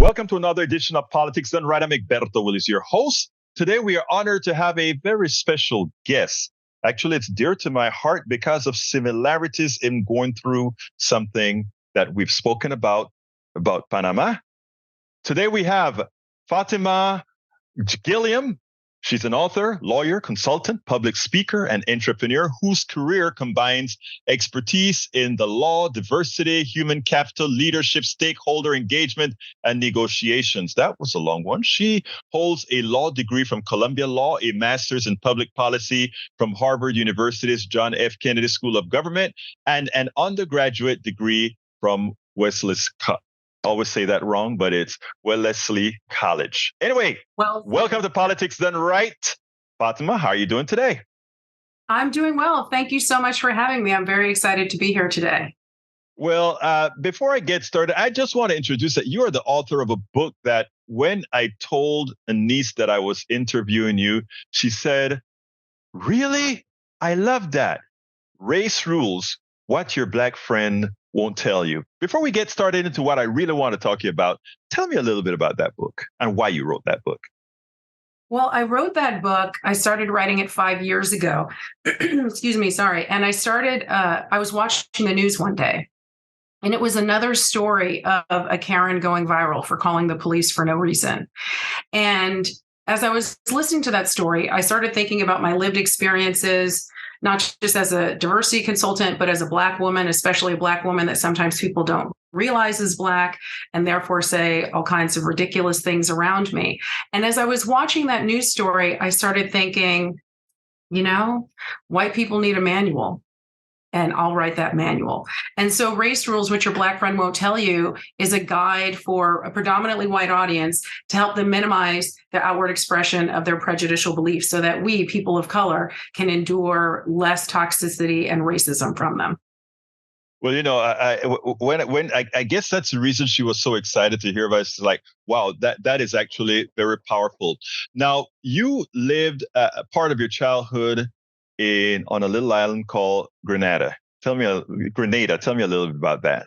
Welcome to another edition of Politics Done Right. I'm Egberto Willis, your host. Today, we are honored to have a very special guest. Actually, it's dear to my heart because of similarities in going through something that we've spoken about Panama. Today, we have Fatimah Gilliam. She's an author, lawyer, consultant, public speaker, and entrepreneur whose career combines expertise in the law, diversity, human capital, leadership, stakeholder engagement, and negotiations. That was a long one. She holds a law degree from Columbia Law, a master's in public policy from Harvard University's John F. Kennedy School of Government, and an undergraduate degree from Wesley always say that wrong, but it's Wellesley College. Anyway, welcome to Politics Done Right. Fatimah, how are you doing today? I'm doing well. Thank you so much for having me. I'm very excited to be here today. Well, before I get started, I just want to introduce that you are the author of a book that when I told a niece that I was interviewing you, she said, "Really? I love that. Race Rules, What Your Black Friend Won't Tell You." Before we get started into what I really want to talk to you about, tell me a little bit about that book and why you wrote that book. Well, I wrote that book. I started writing it 5 years ago. Excuse me, sorry. And I was watching the news one day, and it was another story of a Karen going viral for calling the police for no reason. And as I was listening to that story, I started thinking about my lived experiences, not just as a diversity consultant, but as a Black woman, especially a Black woman that sometimes people don't realize is Black and therefore say all kinds of ridiculous things around me. And as I was watching that news story, I started thinking, white people need a manual. And I'll write that manual. And so Race Rules, Which Your Black Friend Won't Tell You, is a guide for a predominantly white audience to help them minimize the outward expression of their prejudicial beliefs so that we, people of color, can endure less toxicity and racism from them. Well, I guess that's the reason she was so excited to hear about it. It's like, wow, that is actually very powerful. Now, you lived a part of your childhood on a little island called Granada. Tell me a little bit about that.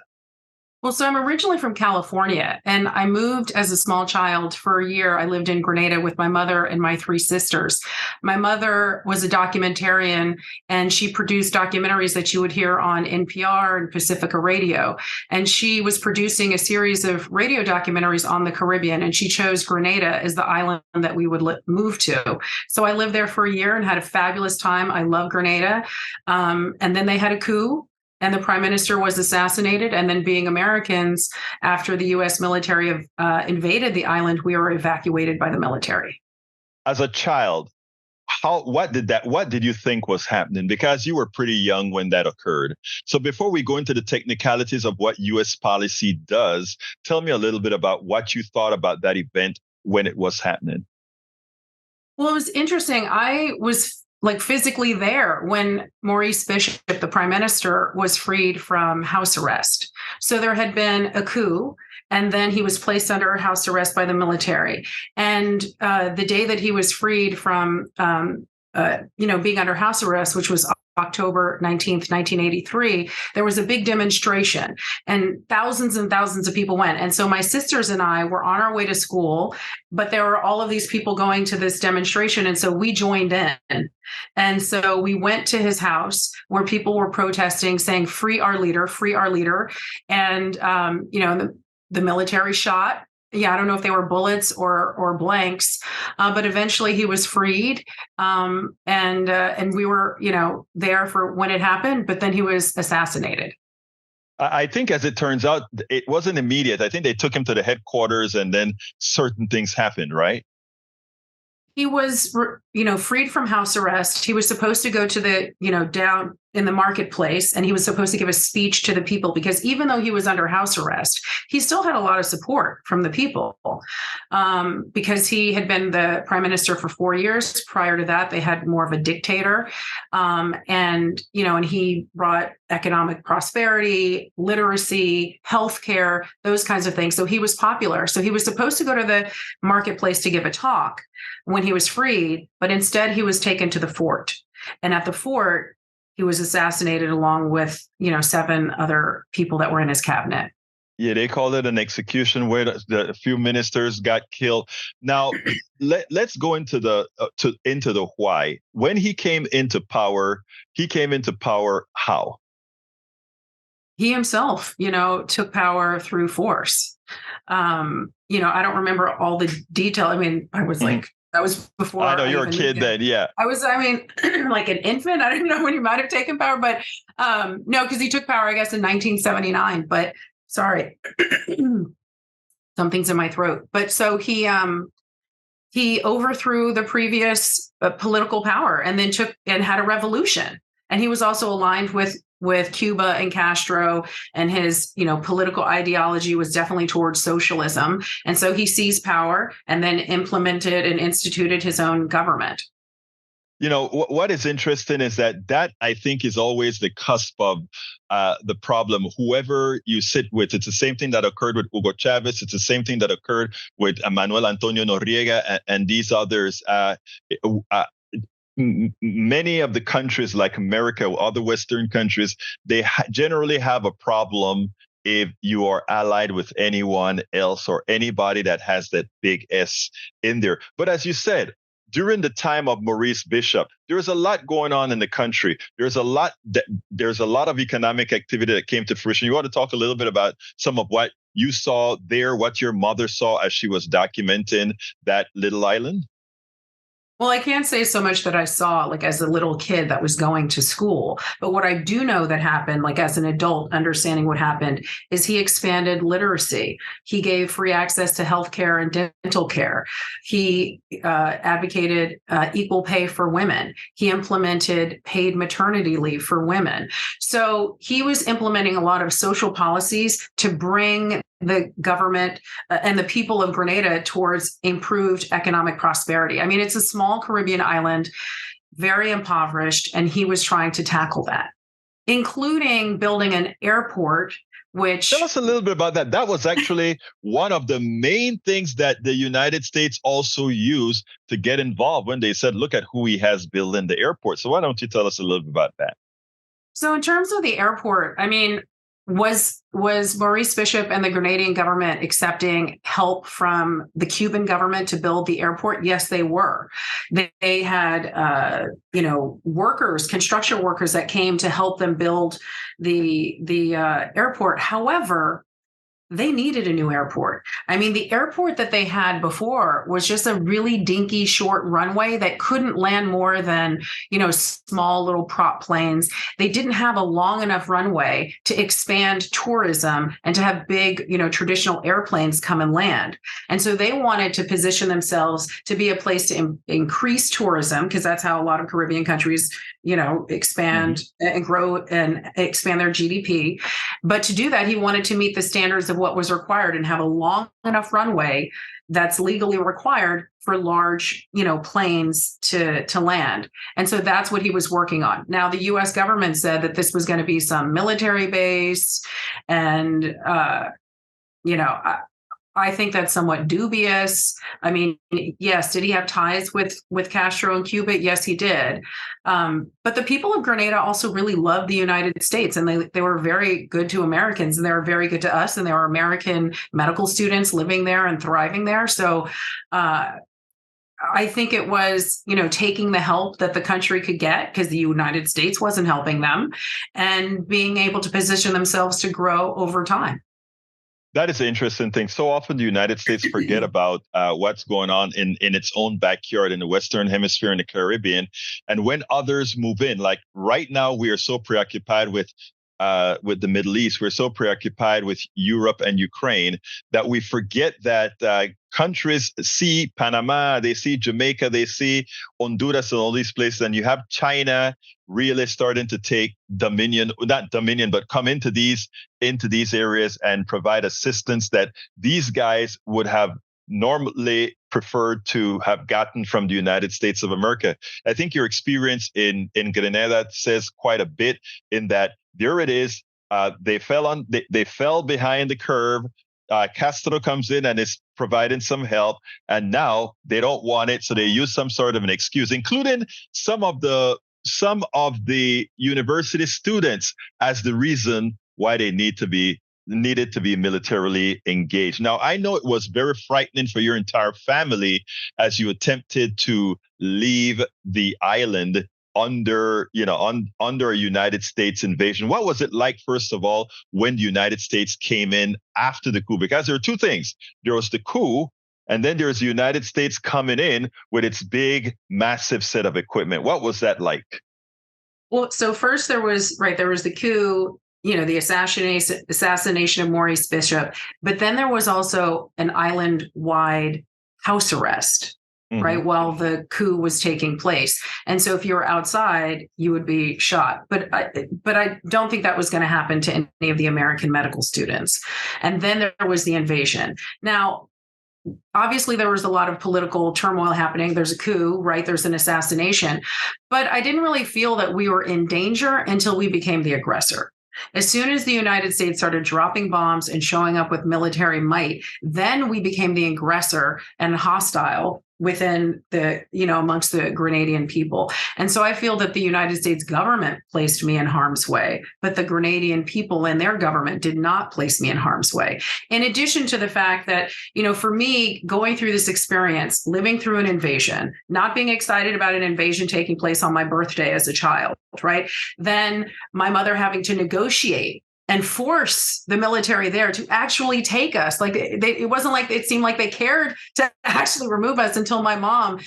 Well, so I'm originally from California, and I moved as a small child for a year. I lived in Grenada with my mother and my 3 sisters. My mother was a documentarian, and she produced documentaries that you would hear on NPR and Pacifica Radio. And she was producing a series of radio documentaries on the Caribbean, and she chose Grenada as the island that we would move to. So I lived there for a year and had a fabulous time. I love Grenada. And then they had a coup, and the prime minister was assassinated. And then, being Americans, after the U.S. military invaded the island, we were evacuated by the military. As a child, what did you think was happening? Because you were pretty young when that occurred. So before we go into the technicalities of what U.S. policy does, tell me a little bit about what you thought about that event when it was happening. Well, it was interesting. I was physically there when Maurice Bishop, the prime minister, was freed from house arrest. So there had been a coup, and then he was placed under house arrest by the military. And the day that he was freed from, being under house arrest, which was October 19th, 1983, there was a big demonstration and thousands of people went. And so my sisters and I were on our way to school, but there were all of these people going to this demonstration. And so we joined in. And so we went to his house where people were protesting, saying, "Free our leader, free our leader." And, the military shot. Yeah, I don't know if they were bullets or blanks, but eventually he was freed, and we were, there for when it happened. But then he was assassinated. I think, as it turns out, it wasn't immediate. I think they took him to the headquarters, and then certain things happened, right? He was, freed from house arrest. He was supposed to go to the, down in the marketplace, and he was supposed to give a speech to the people, because even though he was under house arrest, he still had a lot of support from the people, because he had been the prime minister for 4 years. Prior to that, they had more of a dictator. And he brought economic prosperity, literacy, healthcare, those kinds of things. So he was popular. So he was supposed to go to the marketplace to give a talk when he was freed, but instead he was taken to the fort. And at the fort, he was assassinated along with, 7 other people that were in his cabinet. Yeah, they called it an execution where a few ministers got killed. Now, let's go into the why. When he came into power how? He himself, took power through force. I don't remember all the detail. I mean, I was Mhm. like, that was I before know I you're a even knew kid him. then, yeah. I mean, like an infant. I don't know when he might have taken power, but no, because he took power, I guess, in 1979. But sorry, something's in my throat. But so he overthrew the previous political power and then took and had a revolution. And he was also aligned with Cuba and Castro, and his political ideology was definitely towards socialism. And so he seized power and then implemented and instituted his own government. What is interesting is that I think is always the cusp of the problem. Whoever you sit with, it's the same thing that occurred with Hugo Chavez. It's the same thing that occurred with Manuel Antonio Noriega and these others. Uh, Many of the countries like America or other Western countries, they generally have a problem if you are allied with anyone else or anybody that has that big S in there. But as you said, during the time of Maurice Bishop, there's a lot going on in the country. There's a lot of economic activity that came to fruition. You want to talk a little bit about some of what you saw there, what your mother saw as she was documenting that little island? Well, I can't say so much that I saw like as a little kid that was going to school, but what I do know that happened, like as an adult, understanding what happened, is he expanded literacy. He gave free access to healthcare and dental care. He advocated equal pay for women. He implemented paid maternity leave for women. So he was implementing a lot of social policies to bring the government and the people of Grenada towards improved economic prosperity. I mean, it's a small Caribbean island, very impoverished, and he was trying to tackle that, including building an airport, Tell which us a little bit about that. That was actually one of the main things that the United States also used to get involved when they said, look at who he has building the airport. So why don't you tell us a little bit about that? So in terms of the airport, I mean, was Maurice Bishop and the Grenadian government accepting help from the Cuban government to build the airport? Yes, they were. They had workers, construction workers that came to help them build the airport. However, they needed a new airport. I mean, the airport that they had before was just a really dinky short runway that couldn't land more than, small little prop planes. They didn't have a long enough runway to expand tourism and to have big, traditional airplanes come and land. And so they wanted to position themselves to be a place to increase tourism, because that's how a lot of Caribbean countries, expand and grow and expand their GDP. But to do that, he wanted to meet the standards of what was required and have a long enough runway that's legally required for large, planes to land. And so that's what he was working on. Now, the US government said that this was going to be some military base. And, I think that's somewhat dubious. I mean, yes, did he have ties with Castro and Cuba? Yes, he did. But the people of Grenada also really loved the United States, and they were very good to Americans, and they were very good to us, and there were American medical students living there and thriving there. So I think it was, taking the help that the country could get, because the United States wasn't helping them, and being able to position themselves to grow over time. That is an interesting thing. So often the United States forget about what's going on in its own backyard in the Western Hemisphere and the Caribbean. And when others move in, like right now, we are so preoccupied with the Middle East. We're so preoccupied with Europe and Ukraine that we forget that countries see Panama, they see Jamaica, they see Honduras and all these places. And you have China really starting to take dominion, not dominion, but come into these areas and provide assistance that these guys would have normally preferred to have gotten from the United States of America. I think your experience in Grenada says quite a bit in that there it is. They fell behind the curve. Castro comes in and is providing some help, and now they don't want it, so they use some sort of an excuse, including some of the university students as the reason why they need to be needed to be militarily engaged. Now, I know it was very frightening for your entire family as you attempted to leave the island under a United States invasion. What was it like, first of all, when the United States came in after the coup? Because there are two things. There was the coup, and then there's the United States coming in with its big, massive set of equipment. What was that like? Well, so first there was the coup, the assassination of Maurice Bishop, but then there was also an island-wide house arrest. Mm-hmm. Right, while the coup was taking place. And so if you were outside, you would be shot. But I don't think that was going to happen to any of the American medical students. And then there was the invasion. Now, obviously, there was a lot of political turmoil happening. There's a coup, right? There's an assassination. But I didn't really feel that we were in danger until we became the aggressor. As soon as the United States started dropping bombs and showing up with military might, then we became the aggressor and hostile within amongst the Grenadian people. And so I feel that the United States government placed me in harm's way, but the Grenadian people and their government did not place me in harm's way. In addition to the fact that, for me, going through this experience, living through an invasion, not being excited about an invasion taking place on my birthday as a child, right? Then my mother having to negotiate and force the military there to actually take us. Like it wasn't like it seemed like they cared to actually remove us until my mom,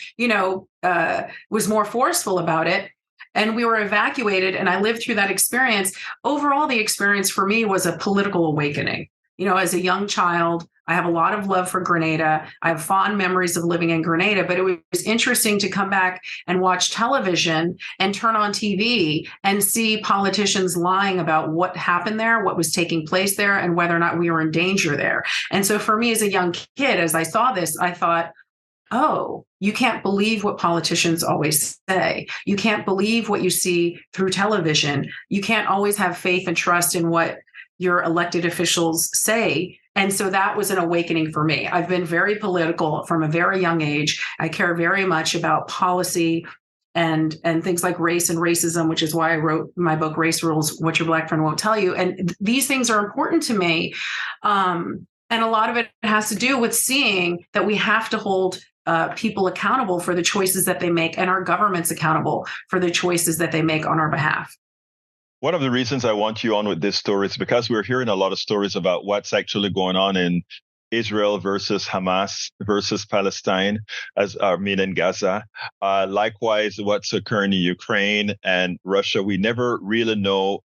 was more forceful about it. And we were evacuated, and I lived through that experience. Overall, the experience for me was a political awakening. As a young child, I have a lot of love for Grenada. I have fond memories of living in Grenada, but it was interesting to come back and watch television and turn on TV and see politicians lying about what happened there, what was taking place there, and whether or not we were in danger there. And so for me as a young kid, as I saw this, I thought, oh, you can't believe what politicians always say. You can't believe what you see through television. You can't always have faith and trust in what your elected officials say. And so that was an awakening for me. I've been very political from a very young age. I care very much about policy and things like race and racism, which is why I wrote my book, Race Rules, What Your Black Friend Won't Tell You. And these things are important to me. And a lot of it has to do with seeing that we have to hold people accountable for the choices that they make, and our governments accountable for the choices that they make on our behalf. One of the reasons I want you on with this story is because we're hearing a lot of stories about what's actually going on in Israel versus Hamas versus Palestine, in Gaza. Likewise, what's occurring in Ukraine and Russia. We never really know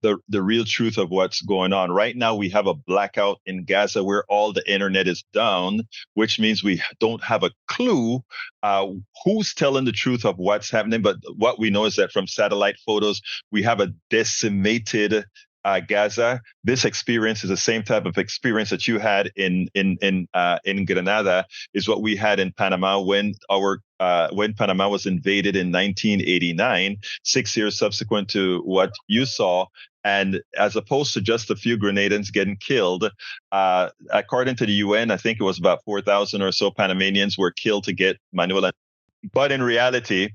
the real truth of what's going on. Right now, we have a blackout in Gaza where all the internet is down, which means we don't have a clue who's telling the truth of what's happening. But what we know is that from satellite photos, we have a decimated Gaza. This experience is the same type of experience that you had in Granada, is what we had in Panama when Panama was invaded in 1989, 6 years subsequent to what you saw. And as opposed to just a few Grenadans getting killed, according to the UN, I think it was about 4,000 or so Panamanians were killed to get Manuel. But in reality,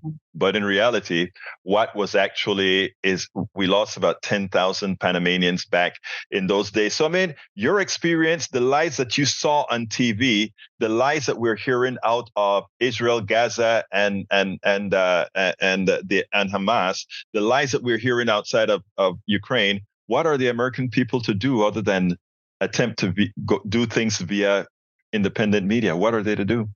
what was actually is we lost about 10,000 Panamanians back in those days. So, your experience, the lies that you saw on TV, the lies that we're hearing out of Israel, Gaza, and Hamas, the lies that we're hearing outside of Ukraine. What are the American people to do other than attempt to do things via independent media? What are they to do?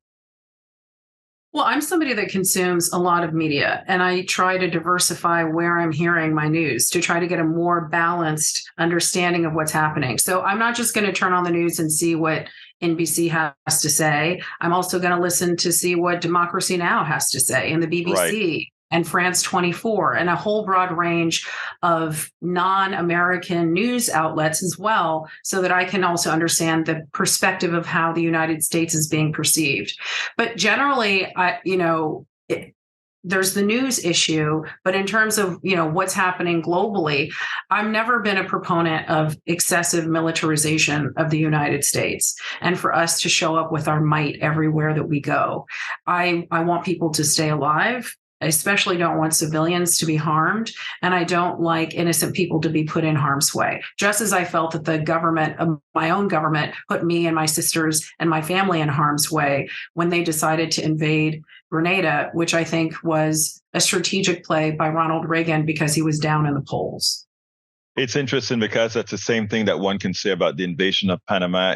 Well, I'm somebody that consumes a lot of media, and I try to diversify where I'm hearing my news to try to get a more balanced understanding of what's happening. So I'm not just going to turn on the news and see what NBC has to say. I'm also going to listen to see what Democracy Now! Has to say, and the BBC. Right. And France 24, and a whole broad range of non-American news outlets as well, so that I can also understand the perspective of how the United States is being perceived. But generally, there's the news issue, but in terms of, what's happening globally, I've never been a proponent of excessive militarization of the United States and for us to show up with our might everywhere that we go. I want people to stay alive. I especially don't want civilians to be harmed, and I don't like innocent people to be put in harm's way. Just as I felt that the government, my own government, put me and my sisters and my family in harm's way when they decided to invade Grenada, which I think was a strategic play by Ronald Reagan because he was down in the polls. It's interesting because that's the same thing that one can say about the invasion of Panama.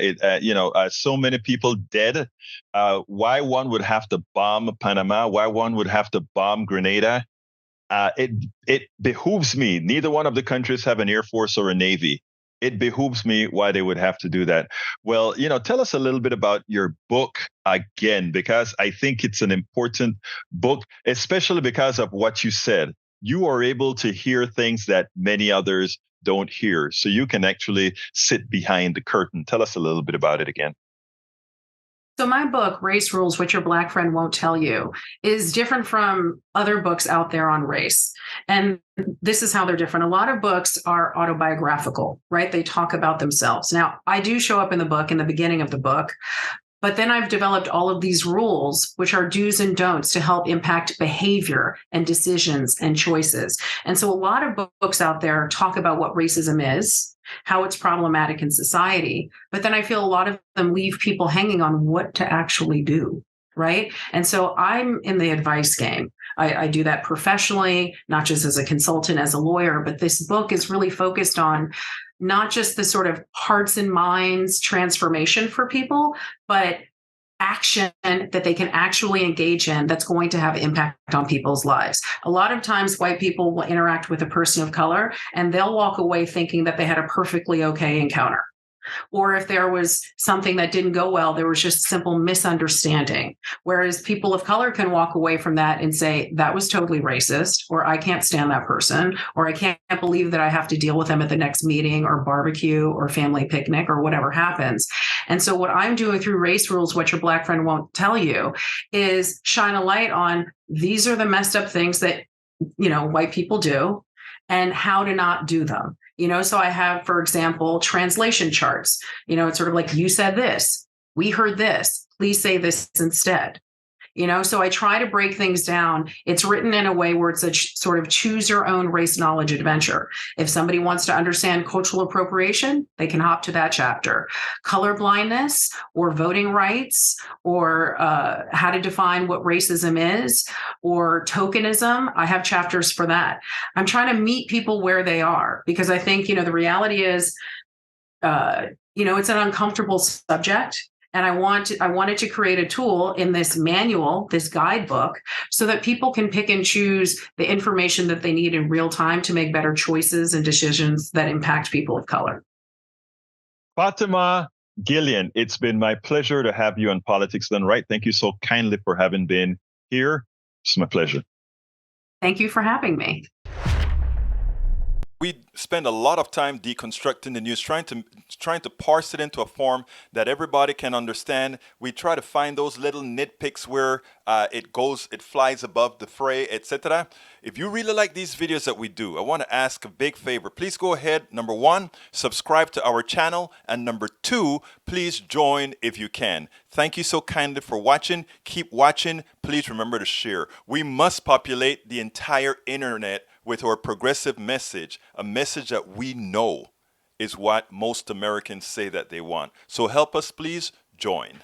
So many people dead. Why one would have to bomb Panama? Why one would have to bomb Grenada? It behooves me. Neither one of the countries have an air force or a navy. It behooves me why they would have to do that. Well, tell us a little bit about your book again, because I think it's an important book, especially because of what you said. You are able to hear things that many others don't hear. So you can actually sit behind the curtain. Tell us a little bit about it again. So my book, Race Rules, What Your Black Friend Won't Tell You, is different from other books out there on race. And this is how they're different. A lot of books are autobiographical, right? They talk about themselves. Now, I do show up in the book, in the beginning of the book, but then I've developed all of these rules, which are do's and don'ts to help impact behavior and decisions and choices. And so a lot of books out there talk about what racism is, how it's problematic in society. But then I feel a lot of them leave people hanging on what to actually do, right? And so I'm in the advice game. I do that professionally, not just as a consultant, as a lawyer, but this book is really focused on not just the sort of hearts and minds transformation for people, but action that they can actually engage in that's going to have impact on people's lives. A lot of times white people will interact with a person of color and they'll walk away thinking that they had a perfectly okay encounter. Or if there was something that didn't go well, there was just simple misunderstanding. Whereas people of color can walk away from that and say, that was totally racist, or I can't stand that person, or I can't believe that I have to deal with them at the next meeting or barbecue or family picnic or whatever happens. And so what I'm doing through Race Rules, What Your Black Friend Won't Tell You, is shine a light on these are the messed up things that, white people do and how to not do them. So I have, for example, translation charts. It's sort of like, you said this, we heard this, please say this instead. So I try to break things down. It's written in a way where it's a sort of choose your own race knowledge adventure. If somebody wants to understand cultural appropriation, they can hop to that chapter. Color blindness or voting rights or how to define what racism is or tokenism, I have chapters for that. I'm trying to meet people where they are because I think, the reality is, it's an uncomfortable subject. And I wanted to create a tool in this manual, this guidebook, so that people can pick and choose the information that they need in real time to make better choices and decisions that impact people of color. Fatimah Gilliam, it's been my pleasure to have you on Politics Done Right. Thank you so kindly for having been here. It's my pleasure. Thank you for having me. We spend a lot of time deconstructing the news, trying to parse it into a form that everybody can understand. We try to find those little nitpicks where it flies above the fray, etc. If you really like these videos that we do, I want to ask a big favor. Please go ahead, number one, subscribe to our channel, and number two, please join if you can. Thank you so kindly for watching. Keep watching. Please remember to share. We must populate the entire internet with our progressive message, a message that we know is what most Americans say that they want. So help us, please join.